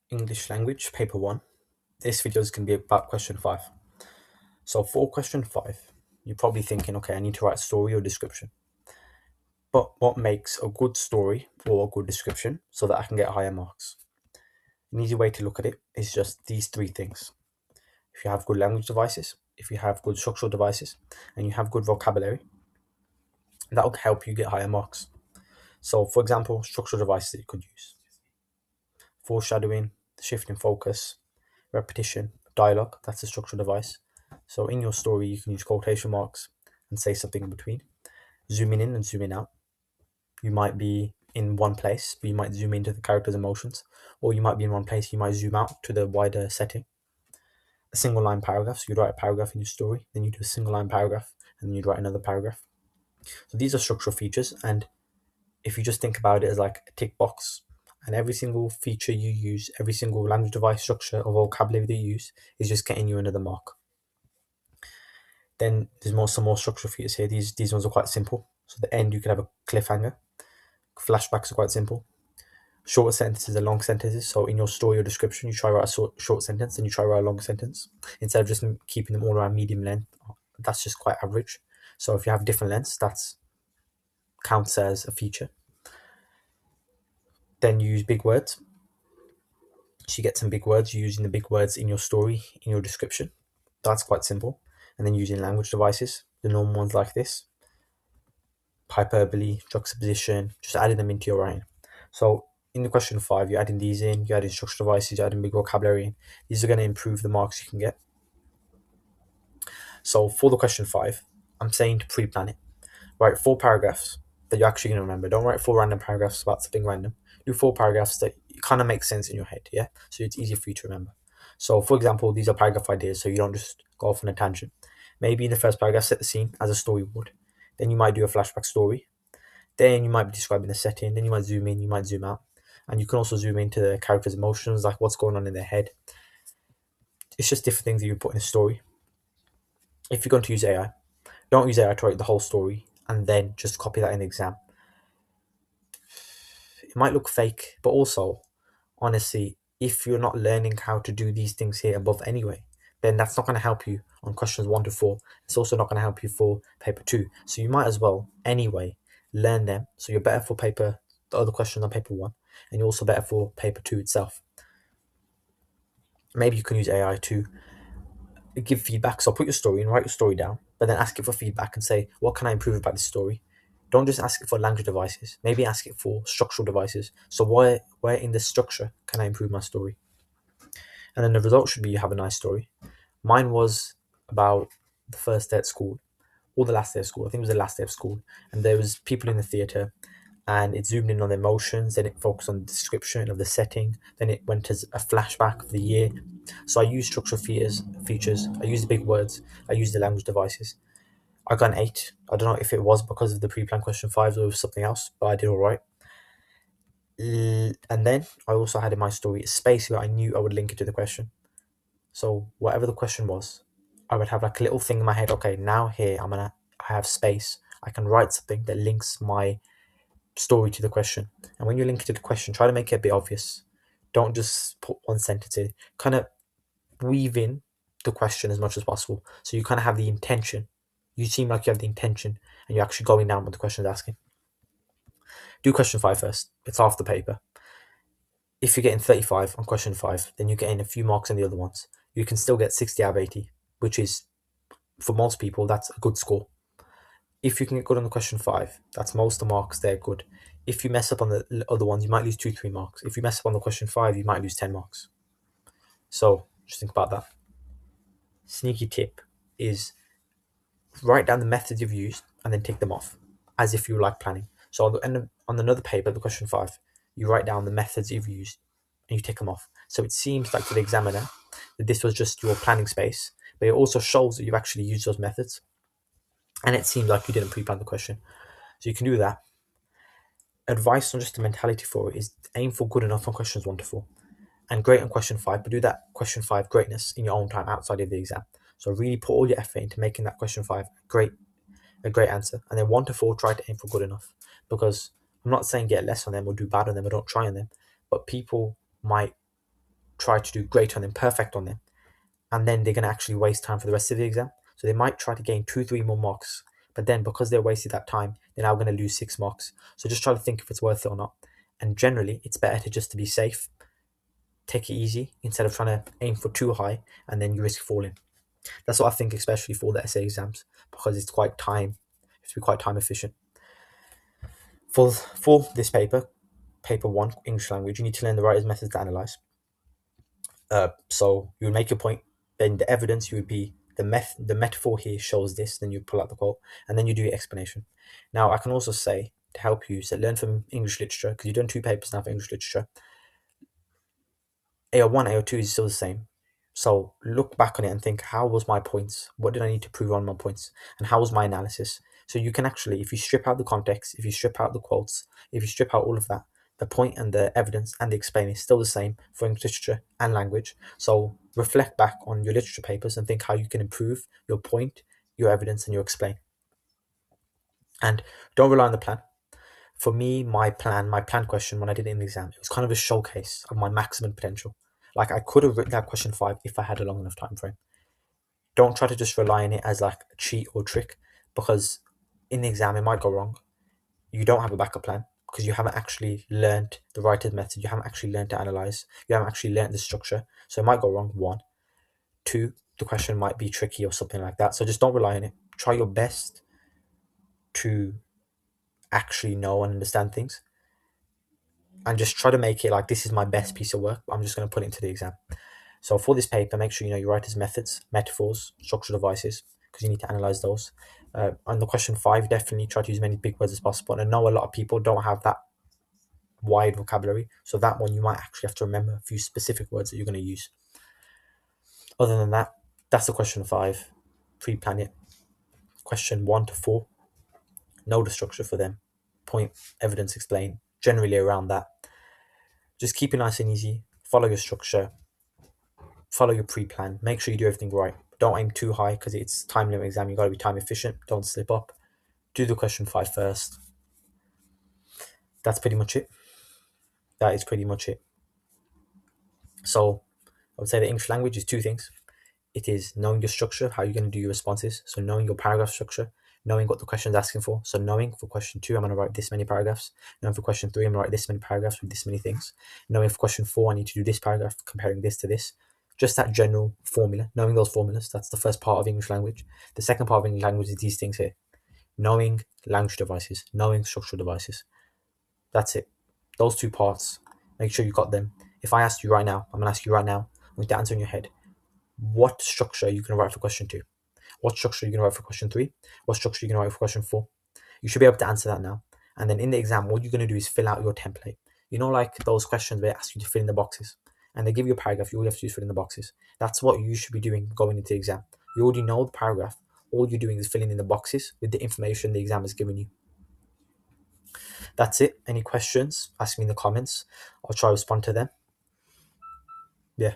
English language, paper 1. This video is going to be about question 5. So for question 5, you're probably thinking, okay, I need to write a story or description. But what makes a good story or a good description so that I can get higher marks? An easy way to look at it is just these 3 things. If you have good language devices, if you have good structural devices, and you have good vocabulary, that will help you get higher marks. So for example, structural devices that you could use: foreshadowing, shifting focus, repetition, dialogue, that's a structural device. So in your story, you can use quotation marks and say something in between. Zooming in and zooming out. You might be in one place, but you might zoom into the character's emotions, or you might be in one place, you might zoom out to the wider setting. A single line paragraph, so you'd write a paragraph in your story, then you do a single line paragraph, and then you'd write another paragraph. So these are structural features, and if you just think about it as like a tick box, and every single feature you use, every single language device, structure, or vocabulary that you use is just getting you another mark. Then there's some more structural features here. These ones are quite simple. So at the end, you could have a cliffhanger. Flashbacks are quite simple. Shorter sentences are long sentences. So in your story or description, you try to write a short sentence, and you try to write a long sentence instead of just keeping them all around medium length. That's just quite average. So if you have different lengths, that counts as a feature. Then you use big words. So you get some big words. You're using the big words in your story, in your description. That's quite simple. And then using language devices, the normal ones like this: hyperbole, juxtaposition, just adding them into your writing. So in the question 5, you're adding these in, you're adding structural devices, you're adding big vocabulary in. These are going to improve the marks you can get. So for the question 5, I'm saying to pre-plan it. Write 4 paragraphs that you're actually going to remember. Don't write 4 random paragraphs about something random. Do 4 paragraphs that kind of make sense in your head, yeah? So it's easier for you to remember. So for example, these are paragraph ideas, so you don't just go off on a tangent. Maybe in the first paragraph, set the scene as a story would. Then you might do a flashback story. Then you might be describing the setting. Then you might zoom in, you might zoom out. And you can also zoom into the character's emotions, like what's going on in their head. It's just different things that you put in a story. If you're going to use AI, don't use AI to write the whole story and then just copy that in the exam. It might look fake, but also, honestly, if you're not learning how to do these things here above anyway, then that's not going to help you on questions 1 to 4. It's also not going to help you for paper 2. So you might as well, anyway, learn them. So you're better for the other questions on paper 1, and you're also better for paper 2 itself. Maybe you can use AI to give feedback. So put your story and write your story down, but then ask it for feedback and say, what can I improve about this story? Don't just ask it for language devices. Maybe ask it for structural devices. So where in the structure can I improve my story? And then the result should be you have a nice story. Mine was about the first day at school, or the last day of school. I think it was the last day of school. And there was people in the theatre, and it zoomed in on the emotions, then it focused on the description of the setting, then it went as a flashback of the year. So I used structural features, I used the big words, I used the language devices. I got an 8. I don't know if it was because of the pre-planned question 5 or something else, but I did all right. And then I also had in my story a space where I knew I would link it to the question. So whatever the question was, I would have like a little thing in my head. Okay, now here I have space. I can write something that links my story to the question. And when you link it to the question, try to make it a bit obvious. Don't just put one sentence in. Kind of weave in the question as much as possible. So you kind of have the intention. You seem like you have the intention and you're actually going down what the question is asking. Do question 5 first. It's half the paper. If you're getting 35 on question 5, then you're getting a few marks on the other ones. You can still get 60 out of 80, which is, for most people, that's a good score. If you can get good on the question 5, that's most of the marks, they're good. If you mess up on the other ones, you might lose 2-3 marks. If you mess up on the question 5, you might lose 10 marks. So just think about that. Sneaky tip is write down the methods you've used and then tick them off as if you like planning. So on another paper, the question 5, you write down the methods you've used and you tick them off. So it seems like to the examiner that this was just your planning space, but it also shows that you've actually used those methods. And it seems like you didn't pre-plan the question. So you can do that. Advice on just the mentality for it is aim for good enough on questions 1 to 4. And great on question 5, but do that question 5 greatness in your own time outside of the exam. So really put all your effort into making that question 5 a great answer. And then 1 to 4, try to aim for good enough. Because I'm not saying get less on them or do bad on them or don't try on them, but people might try to do great on them, perfect on them, and then they're going to actually waste time for the rest of the exam. So they might try to gain 2, 3 more marks, but then because they wasted that time, they're now going to lose 6 marks. So just try to think if it's worth it or not. And generally, it's better to just to be safe, take it easy instead of trying to aim for too high and then you risk falling. That's what I think, especially for the essay exams, because it's quite to be quite time efficient. For this paper 1, English language, you need to learn the writer's methods to analyze. So you would make your point, then the evidence you would be the metaphor here shows this, then you pull out the quote, and then you do your explanation. Now I can also say to help you, so learn from English literature, because you've done 2 papers now for English literature. AO1, AO2 is still the same. So look back on it and think, how was my points? What did I need to prove on my points? And how was my analysis? So you can actually, if you strip out the context, if you strip out the quotes, if you strip out all of that, the point and the evidence and the explain is still the same for English literature and language. So reflect back on your literature papers and think how you can improve your point, your evidence, and your explain. And don't rely on the plan. For me, my plan question when I did it in the exam, it was kind of a showcase of my maximum potential. Like I could have written that question 5 if I had a long enough time frame. Don't try to just rely on it as like a cheat or trick, because in the exam it might go wrong. You don't have a backup plan because you haven't actually learned the writer's method. You haven't actually learned to analyze. You haven't actually learned the structure. So it might go wrong. 1, 2, the question might be tricky or something like that. So just don't rely on it. Try your best to actually know and understand things, and just try to make it like this is my best piece of work. I'm just going to put it into the exam. So for this paper, make sure you know your writer's methods, metaphors, structural devices, because you need to analyze those. On the question 5, definitely try to use as many big words as possible. And I know a lot of people don't have that wide vocabulary, so that one you might actually have to remember a few specific words that you're going to use. Other than that, that's the question 5. Pre-plan it. Question 1 to 4, know the structure for them. Point, evidence, explain. Generally around that. Just keep it nice and easy. Follow your structure. Follow your pre-plan. Make sure you do everything right. Don't aim too high because it's time limit exam. You got to be time efficient. Don't slip up. Do the question 5 first. That's pretty much it. That is pretty much it. So I would say the English language is 2 things. It is knowing your structure, how you're going to do your responses. So knowing your paragraph structure, knowing what the question is asking for. So knowing for question 2, I'm going to write this many paragraphs. Knowing for question 3, I'm going to write this many paragraphs with this many things. Knowing for question 4, I need to do this paragraph, comparing this to this. Just that general formula, knowing those formulas. That's the first part of English language. The second part of English language is these things here. Knowing language devices, knowing structural devices. That's it. Those 2 parts. Make sure you got them. If I ask you right now, I'm going to ask you right now, with the answer in your head, what structure are you going to write for question 2? What structure are you going to write for question 3? What structure are you going to write for question 4? You should be able to answer that now. And then in the exam, what you're going to do is fill out your template. You know, like those questions where they ask you to fill in the boxes and they give you a paragraph, you all have to do is fill in the boxes. That's what you should be doing going into the exam. You already know the paragraph. All you're doing is filling in the boxes with the information the exam has given you. That's it. Any questions? Ask me in the comments. I'll try to respond to them. Yeah.